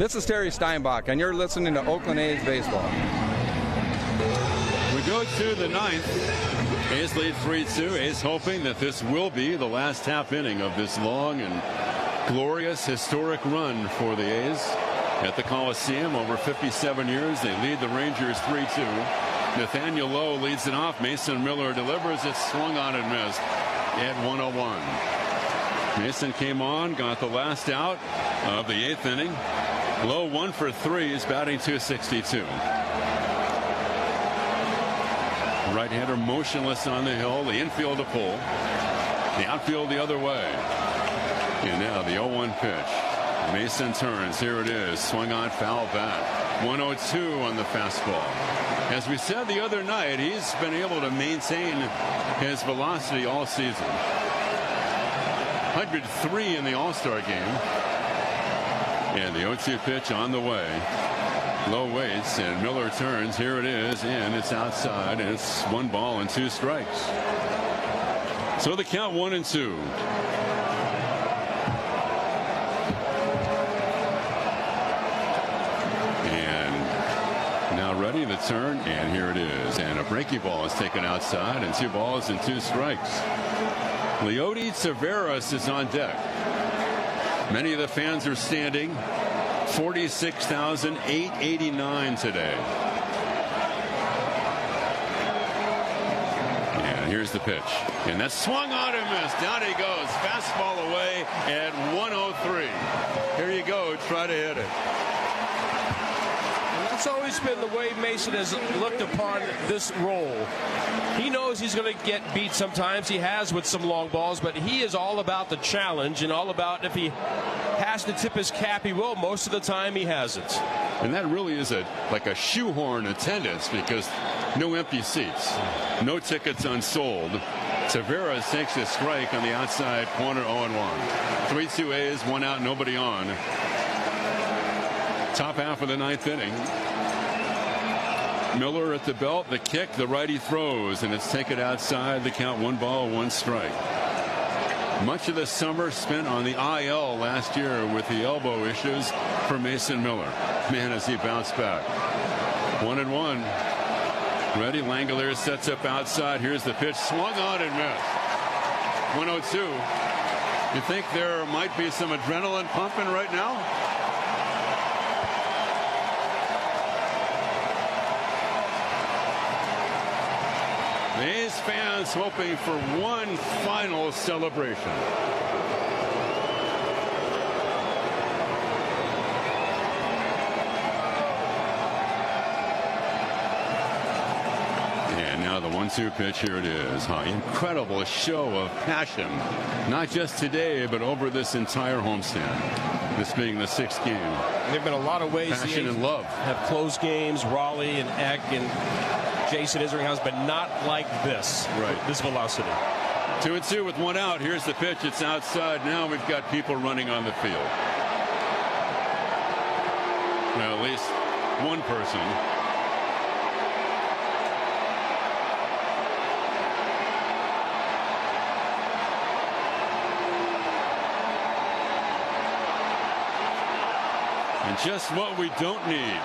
This is Terry Steinbach, and you're listening to Oakland A's baseball. We go to the ninth. A's lead 3-2. A's hoping that this will be the last half inning of this long and glorious historic run for the A's at the Coliseum. Over 57 years, they lead the Rangers 3-2. Nathaniel Lowe leads it off. Mason Miller delivers it, swung on and missed at 101. Mason came on, got the last out of the 8th inning. Lowe 1 for 3. He's batting .262. Right-hander motionless on the hill. The infield to pull. The outfield the other way. And now the 0-1 pitch. Mason turns. Here it is. Swung on, foul back. 102 on the fastball. As we said the other night, he's been able to maintain his velocity all season. 103 in the All-Star game. And the 0-2 pitch on the way. Low waits, and Miller turns. Here it is, and it's outside, and it's 1 ball and 2 strikes. So the count 1-2. And now ready to turn, and here it is. And a breaking ball is taken outside, and 2 balls and 2 strikes. Leody Taveras is on deck. Many of the fans are standing. 46,889 today. And here's the pitch. And that's swung on and missed. Down he goes. Fastball away at 103. Here you go. Try to hit it. That's always been the way Mason has looked upon this role. He knows he's going to get beat sometimes. He has with some long balls, but he is all about the challenge and all about if he has to tip his cap, he will. Most of the time, he hasn't. And that really is like a shoehorn attendance because no empty seats, no tickets unsold. Taveras takes a strike on the outside corner, 0-1. 3-2 A's, 1 out, nobody on. Top half of the 9th inning. Miller at the belt, the kick, the righty throws, and it's taken outside. The count 1 ball, 1 strike. Much of the summer spent on the IL last year with the elbow issues for Mason Miller. Man, as he bounced back. 1-1. Ready, Langeliers sets up outside. Here's the pitch, swung on and missed. 102. You think there might be some adrenaline pumping right now? The A's fans hoping for one final celebration. And now the 1-2 pitch. Here it is. Incredible show of passion, not just today, but over this entire homestand. This being the 6th game. There have been a lot of ways passion and love have closed games. Raleigh and Eck and Jason Isringhouse, but not like this. Right. This velocity. 2-2 with 1 out. Here's the pitch. It's outside. Now we've got people running on the field. Well, at least one person. And just what we don't need.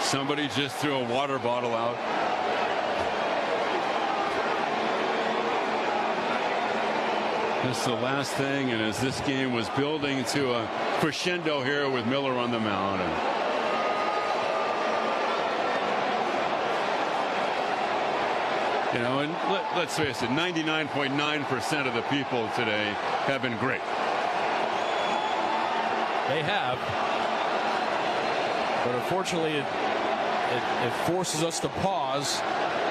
Somebody just threw a water bottle out. This is the last thing, and as this game was building to a crescendo here with Miller on the mound. And let's face it, 99.9% of the people today have been great. They have. But unfortunately, it forces us to pause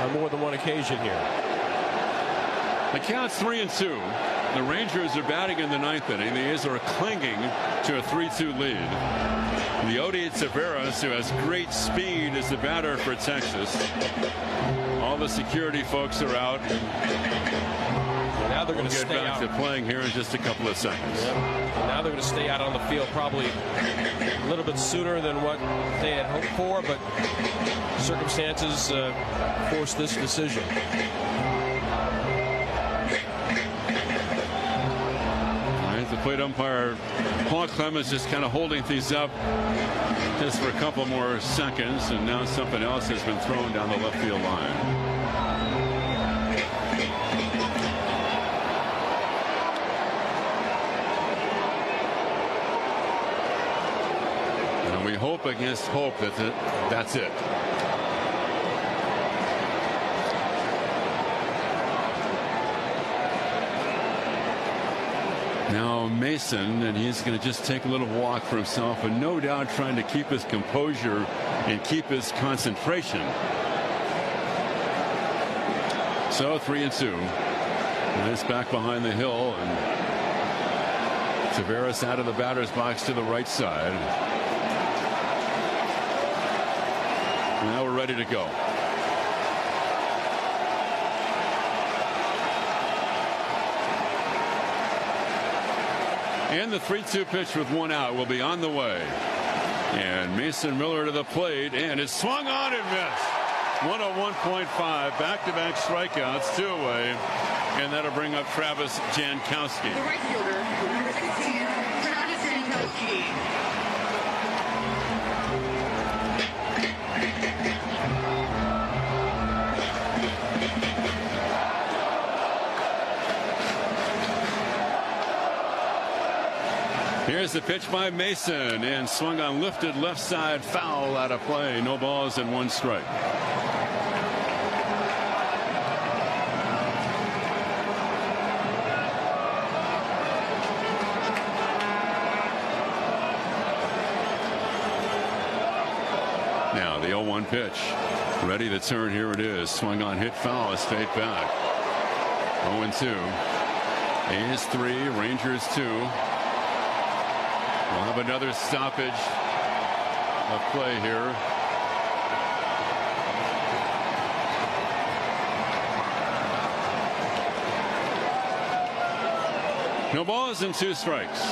on more than one occasion here. The count's 3-2. The Rangers are batting in the 9th inning. The A's are clinging to a 3-2 lead. Leody Taveras, who has great speed, is the batter for Texas. All the security folks are out. Now they're going to get back to playing here in just a couple of seconds. Yep. Now they're going to stay out on the field probably a little bit sooner than what they had hoped for, but circumstances forced this decision. Plate umpire Paul Clemens just kind of holding things up just for a couple more seconds, and now something else has been thrown down the left field line. And we hope against hope that that's it. Now Mason, and he's going to just take a little walk for himself, and no doubt trying to keep his composure and keep his concentration. So 3-2. And it's back behind the hill, and Taveras out of the batter's box to the right side. Now we're ready to go. And the 3-2 pitch with one out will be on the way. And Mason Miller to the plate, and it's swung on and missed. 101.5, back-to-back strikeouts, 2 away, and that'll bring up Travis Jankowski. The right fielder, number 16, Travis Jankowski. Here's the pitch by Mason, and swung on, lifted left side, foul out of play. No balls and 1 strike. Now the 0-1 pitch, ready to turn. Here it is, swung on, hit foul, straight back. 0-2. A's 3, Rangers 2. We'll have another stoppage of play here. No balls and 2 strikes.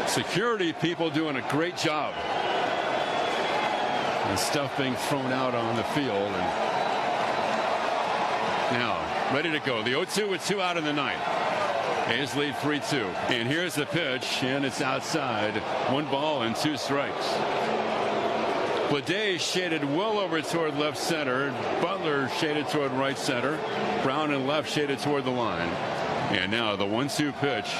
Security people doing a great job. And stuff being thrown out on the field. And now ready to go. The 0-2 with 2 out in the ninth. A's lead 3-2. And here's the pitch, and it's outside. 1 ball and 2 strikes. Blade shaded well over toward left center. Butler shaded toward right center. Brown and left shaded toward the line. And now the 1-2 pitch.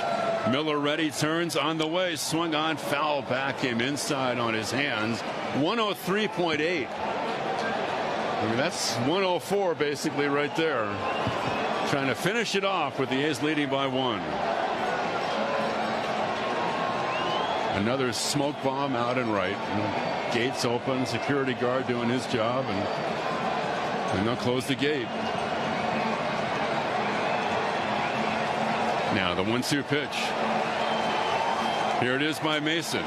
Miller ready, turns on the way, swung on, foul back, came inside on his hands. 103.8. I mean, that's 104 basically right there. Trying to finish it off with the A's leading by 1. Another smoke bomb out and right. Gates open, security guard doing his job, and they'll close the gate. Now the 1-2 pitch. Here it is by Mason.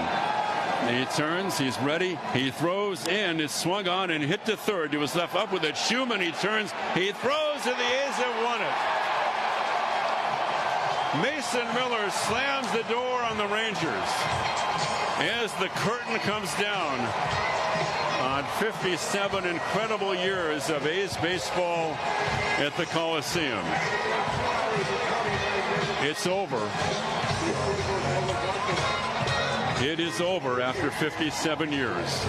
He turns, he's ready, he throws, and it's swung on and hit to third. He was left up with it. Schumann, he turns, he throws, and the A's have won it. Mason Miller slams the door on the Rangers as the curtain comes down on 57 incredible years of A's baseball at the Coliseum. It's over. It is over after 57 years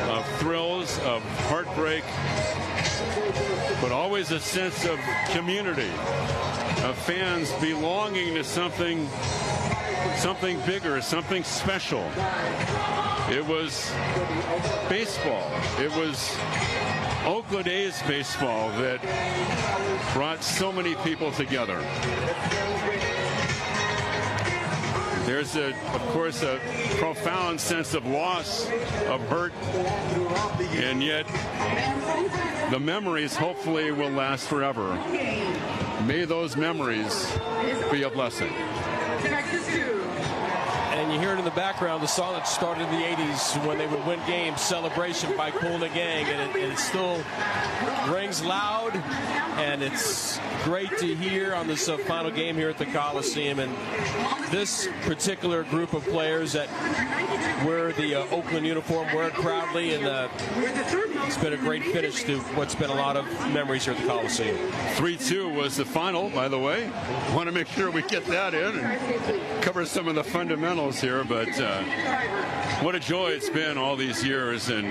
of thrills, of heartbreak, but always a sense of community, of fans belonging to something bigger, something special. It was baseball. It was Oakland A's baseball that brought so many people together. There's, of course, a profound sense of loss, of hurt, and yet the memories hopefully will last forever. May those memories be a blessing. And you hear it in the background, the song that started in the 80s when they would win games, Celebration by Kool and the Gang, and it still rings loud, and it's great to hear on this final game here at the Coliseum. And this particular group of players that wear the Oakland uniform, wear it proudly, and it's been a great finish to what's been a lot of memories here at the Coliseum. 3-2 was the final, by the way. Want to make sure we get that in and cover some of the fundamentals here, but what a joy it's been all these years. And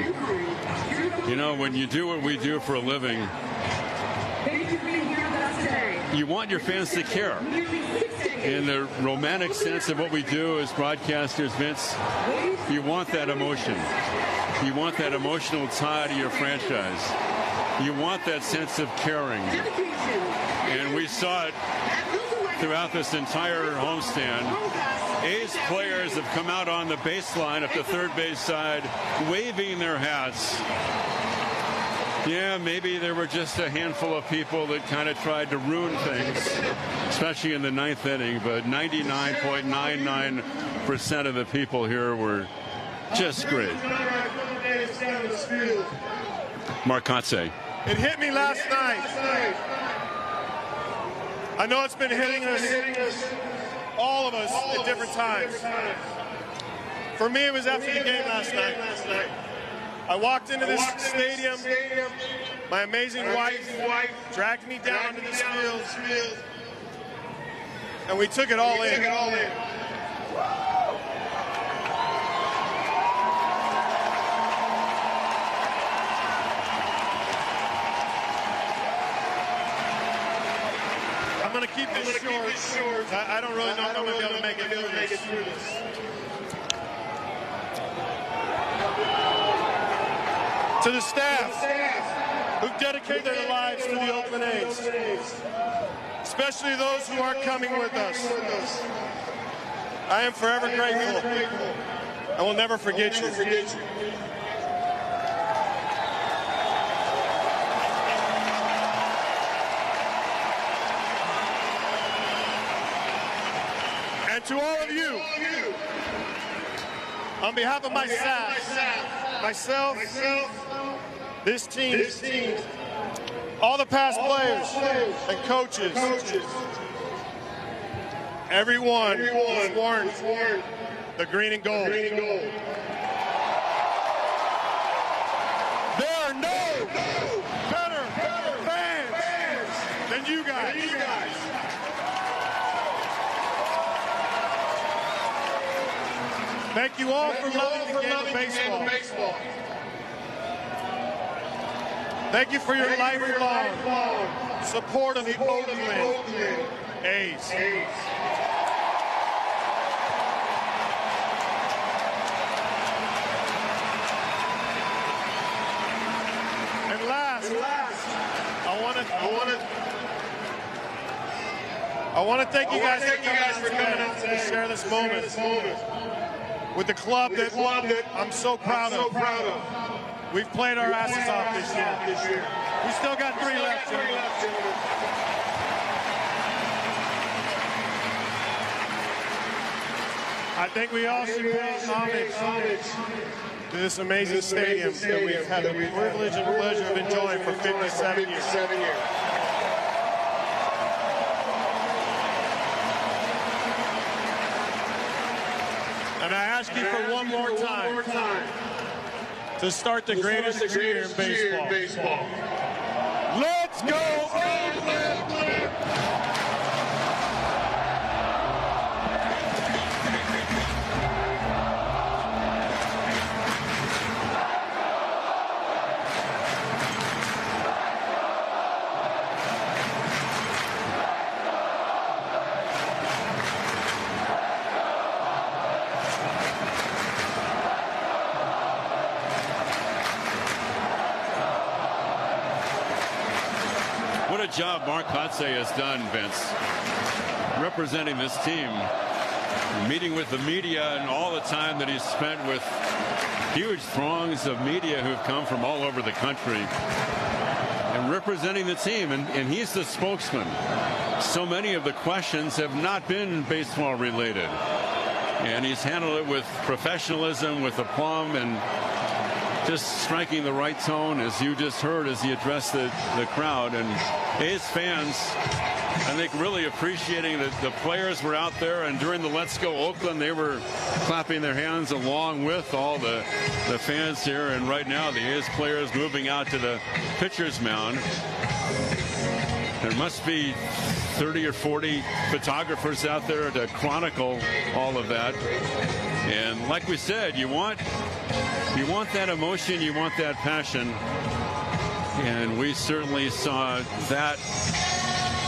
you know, when you do what we do for a living, you want your fans to care. In the romantic sense of what we do as broadcasters, Vince, you want that emotion. You want that emotional tie to your franchise. You want that sense of caring. And we saw it throughout this entire homestand. A's players have come out on the baseline at the third base side, waving their hats. Yeah, maybe there were just a handful of people that kind of tried to ruin things, especially in the ninth inning, but 99.99% of the people here were just great. Mark Kotsay. It hit me last night. I know it's been hitting us, all of us, at different times. For me, it was after the game last night. I walked into this stadium. My amazing wife dragged me down to this field, and we took it all in. I'm going to keep this short. I don't really know if I'm going to be able to make it through this. To the staff who've dedicated their lives to the Oakland A's, especially those who aren't coming with us. I am forever grateful. I will never forget you. And to all of you, on behalf of my staff, myself, this team, all the past players and coaches, everyone who's worn the green and gold. There are no better fans than you guys. Thank you all for loving the game of baseball. Thank you for your lifelong support of the Oakland A's. And last, I want to thank you guys for coming out to share this moment with the club that I'm so proud of. We've played our asses off this year. We still got 3 left, gentlemen. I think we all should pay homage to this amazing stadium that we've had the privilege and pleasure of enjoying for 57 years. And I ask you for one more time to start the greatest year in baseball. Let's go, Oakland! What a job Mark Kotsay has done, Vince, representing this team, meeting with the media, and all the time that he's spent with huge throngs of media who've come from all over the country and representing the team, and he's the spokesman. So many of the questions have not been baseball related. And he's handled it with professionalism, with aplomb, and just striking the right tone, as you just heard as he addressed the crowd. And A's fans, I think, really appreciating that the players were out there, and during the Let's Go Oakland, they were clapping their hands along with all the fans here. And right now, the A's players moving out to the pitcher's mound. There must be 30 or 40 photographers out there to chronicle all of that. And like we said, you want that emotion, you want that passion, and we certainly saw that,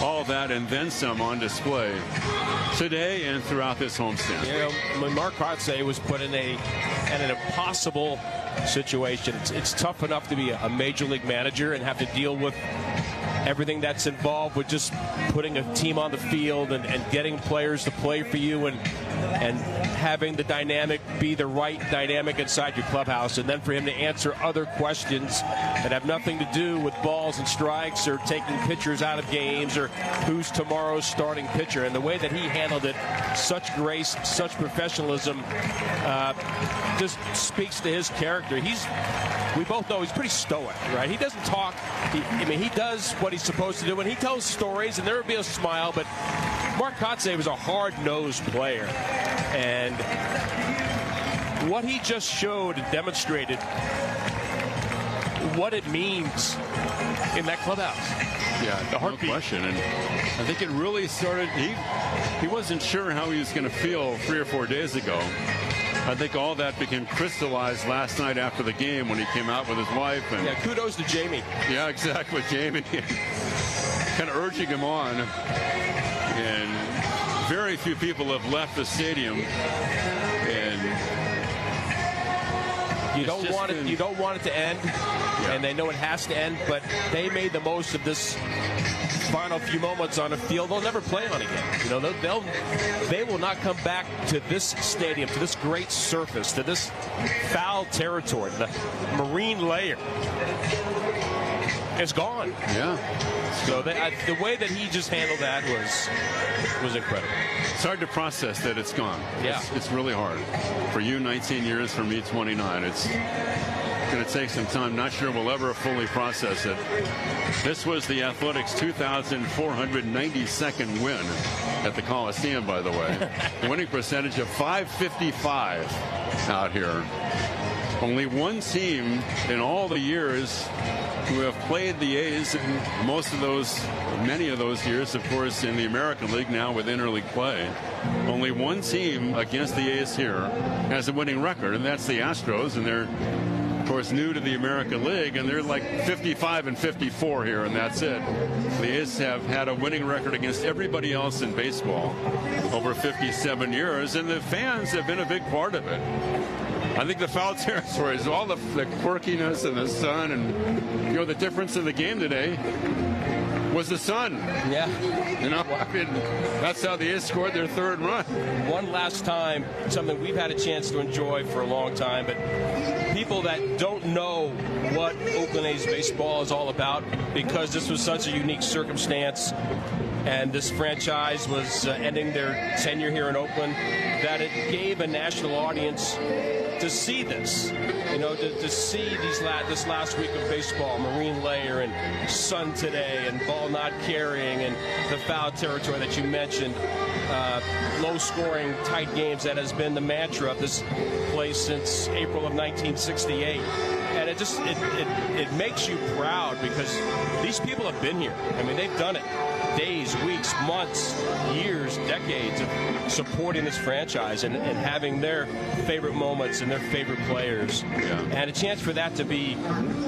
all that and then some on display today and throughout this homestand. You know, when Mark Kotsay was put in an impossible situation, it's tough enough to be a major league manager and have to deal with everything that's involved with just putting a team on the field and getting players to play for you and having the dynamic be the right dynamic inside your clubhouse, and then for him to answer other questions that have nothing to do with balls and strikes or taking pitchers out of games or who's tomorrow's starting pitcher. And the way that he handled it, such grace, such professionalism, just speaks to his character. We both know he's pretty stoic, right? He doesn't talk. He does what he's supposed to do, and he tells stories, and there will be a smile. But Mark Kotsay was a hard-nosed player, and what he just showed and demonstrated what it means in that clubhouse. Yeah, the heartbeat. No question. And I think it really started. He wasn't sure how he was going to feel 3 or 4 days ago. I think all that became crystallized last night after the game when he came out with his wife. And yeah, kudos to Jamie. Yeah, exactly, Jamie. Kind of urging him on. And very few people have left the stadium. And you don't want it to end, and they know it has to end, but they made the most of this final few moments on a field they'll never play on again. You know, they will not come back to this stadium, to this great surface, to this foul territory, the marine layer. It's gone. Yeah. So the way that he just handled that was incredible. It's hard to process that it's gone. Yeah. It's really hard. For you, 19 years. For me, 29. It's going to take some time. Not sure we'll ever fully process it. This was the Athletics' 2,492nd win at the Coliseum, by the way. Winning percentage of .555 out here. Only one team in all the years who have played the A's, and many of those years, of course, in the American League, now with interleague play. Only one team against the A's here has a winning record, and that's the Astros, and they're, of course, new to the American League, and they're like 55-54 here, and that's it. The A's have had a winning record against everybody else in baseball over 57 years, and the fans have been a big part of it. I think the foul territory is all the quirkiness and the sun, and the difference in the game today was the sun. Yeah. That's how the A's scored their third run. One last time, something we've had a chance to enjoy for a long time, but people that don't know what Oakland A's baseball is all about, because this was such a unique circumstance, and this franchise was ending their tenure here in Oakland, that it gave a national audience to see this, to see this last week of baseball, marine layer and sun today and ball not carrying and the foul territory that you mentioned, low scoring, tight games that has been the mantra of this place since April of 1968. And it makes you proud, because these people have been here. They've done it. Days, weeks, months, years, decades of supporting this franchise and having their favorite moments and their favorite players. Yeah. And a chance for that to be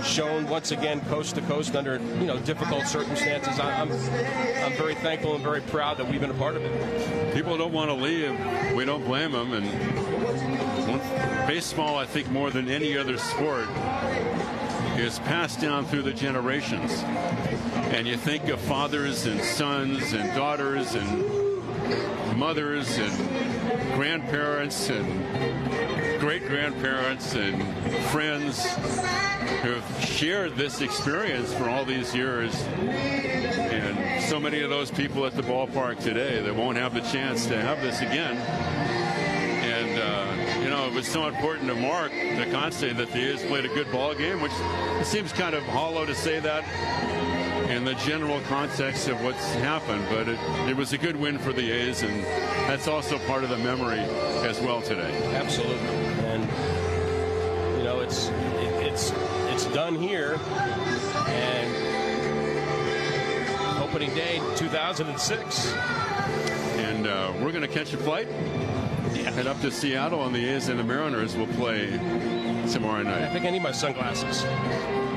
shown once again coast to coast under difficult circumstances. I'm very thankful and very proud that we've been a part of it. People don't want to leave. We don't blame them. And baseball, I think, more than any other sport, is passed down through the generations. And you think of fathers and sons and daughters and mothers and grandparents and great-grandparents and friends who have shared this experience for all these years. And so many of those people at the ballpark today that won't have the chance to have this again. And it was so important to Mark, to Kotsay, that the A's played a good ball game, which it seems kind of hollow to say that in the general context of what's happened, but it was a good win for the A's, and that's also part of the memory as well today. Absolutely. And, you know, it's done here, and opening day 2006. And we're going to catch a flight, head up to Seattle, and the A's and the Mariners will play tomorrow night. I think I need my sunglasses.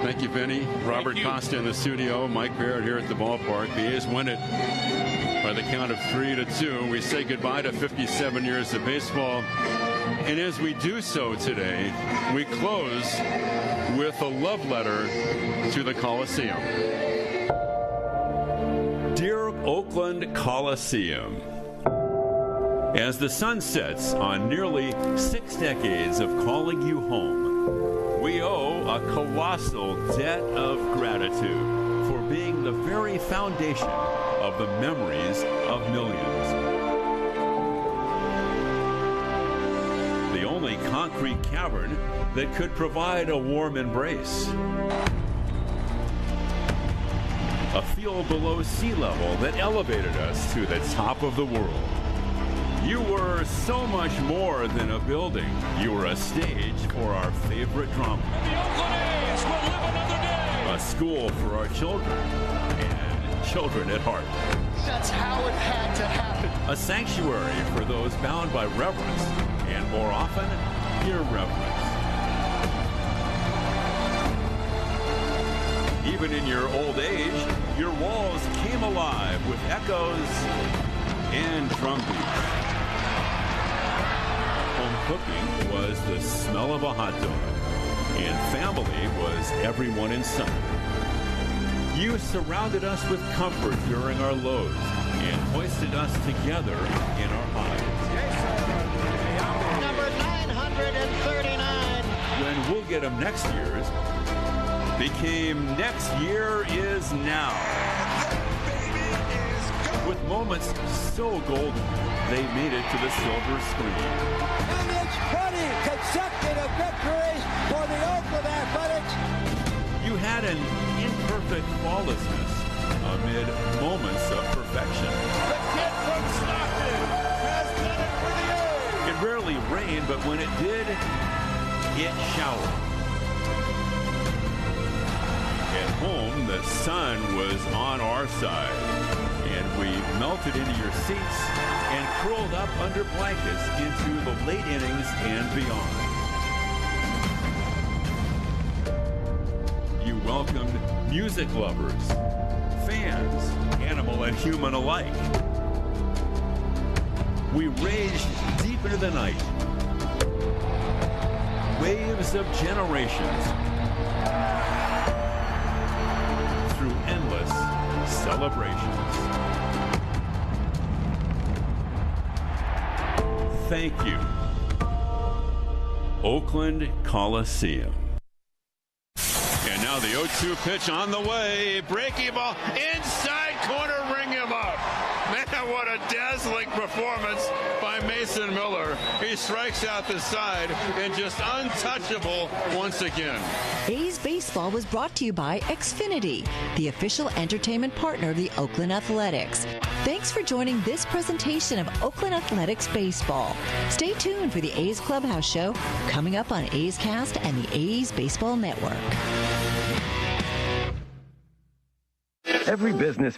Thank you, Vinny. Robert Costa in the studio. Mike Barrett here at the ballpark. The A's win it by the count of 3-2. We say goodbye to 57 years of baseball. And as we do so today, we close with a love letter to the Coliseum. Dear Oakland Coliseum, as the sun sets on nearly 6 decades of calling you home, we owe a colossal debt of gratitude for being the very foundation of the memories of millions. The only concrete cavern that could provide a warm embrace. A field below sea level that elevated us to the top of the world. You were so much more than a building. You were a stage for our favorite drama. The Oakland A's will live another day. A school for our children and children at heart. That's how it had to happen. A sanctuary for those bound by reverence and more often, irreverence. Even in your old age, your walls came alive with echoes and drumbeats. Home cooking was the smell of a hot dog, and family was everyone in sight. You surrounded us with comfort during our lows and hoisted us together in our highs. Number 939. When we'll get them next year's became next year is now. With moments so golden, they made it to the silver screen. And it's 20 consecutive victories for the Oakland Athletics. You had an imperfect flawlessness amid moments of perfection. The kid from Stockton has done it for the A's. It rarely rained, but when it did, it showered. At home, the sun was on our side, and we melted into your seats and curled up under blankets into the late innings and beyond. You welcomed music lovers, fans, animal and human alike. We raged deep into the night. Waves of generations. Through endless celebrations. Thank you, Oakland Coliseum. And now the 0-2 pitch on the way. Breaking ball inside corner, ring him up. Man, what a dazzling performance by Mason Miller. He strikes out the side and just untouchable once again. A's Baseball was brought to you by Xfinity, the official entertainment partner of the Oakland Athletics. Thanks for joining this presentation of Oakland Athletics Baseball. Stay tuned for the A's Clubhouse Show coming up on A's Cast and the A's Baseball Network. Every business